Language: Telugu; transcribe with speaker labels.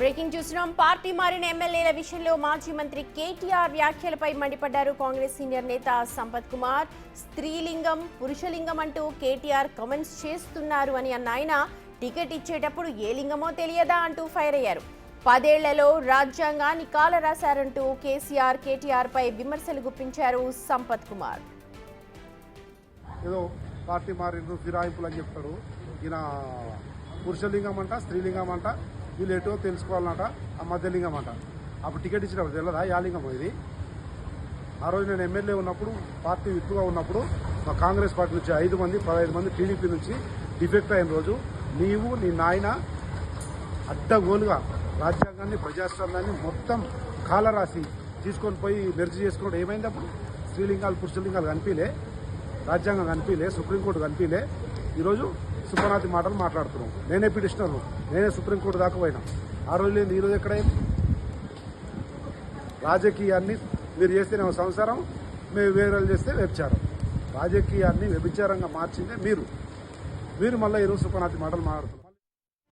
Speaker 1: బ్రేకింగ్ చూస్తున్నాం. పార్టీ మారిన ఎమ్మెల్యేల విషయంలో మాజీ మంత్రి కేటీఆర్ వ్యాఖ్యలపై మండిపడ్డారు కాంగ్రెస్ సీనియర్ నేత సంపత్ కుమార్. స్త్రీలింగం పురుషలింగం అంటూ కేటీఆర్ కామెంట్స్ చేస్తున్నారు అని అన్న ఆయన టికెట్ ఇచ్చేటప్పుడు ఏ లింగమో తెలియదా అంటూ ఫైర్ అయ్యారు. 10 ఏళ్లలో రాజ్యాంగాన్ని కాలరాశారంటూ కేటీఆర్ పై విమర్శలు గుప్పించారు సంపత్ కుమార్.
Speaker 2: ఏదో పార్టీ మారిండ్రు ఫిరాయింపులు అని చెప్తాడు. ఈయన పురుషలింగం అంట, స్త్రీలింగం అంట, వీళ్ళు ఎటో తెలుసుకోవాలన్నట. ఆ మధ్యలింగం అంట. అప్పుడు టికెట్ ఇచ్చినప్పుడు తెలియదా యా లింగం ఇది? ఆ రోజు నేను ఎమ్మెల్యే ఉన్నప్పుడు, పార్టీ విప్పుగా ఉన్నప్పుడు మా కాంగ్రెస్ పార్టీ నుంచి 5 మంది 15 మంది టీడీపీ నుంచి డిఫెక్ట్ అయిన రోజు నీవు నీ నాయన అడ్డగోలుగా రాజ్యాంగాన్ని ప్రజాస్వామ్యాన్ని మొత్తం కాలరాసి తీసుకొని పోయి మెర్జీ చేసుకున్నాడు. ఏమైంది అప్పుడు? స్త్రీలింగాలు పురుషలింగాలు కనిపిలే, రాజ్యాంగం కనిపిలే, సుప్రీంకోర్టు కనిపిలే. ఈరోజు సుపనాతి మాటలు మాట్లాడుతున్నాం. నేనే పిటిషనర్, నేనే సుప్రీంకోర్టు దాకా పోయినా. ఆ రోజు లేదు, ఈరోజు ఎక్కడైంది? రాజకీయాన్ని మీరు చేస్తేనేమో సంసారం, మేము వేరేలు చేస్తే వ్యభిచారం. రాజకీయాన్ని వ్యభిచారంగా మార్చిందే మీరు మళ్ళీ ఈరోజు సుపనాతి మాటలు మాట్లాడుతున్నారు.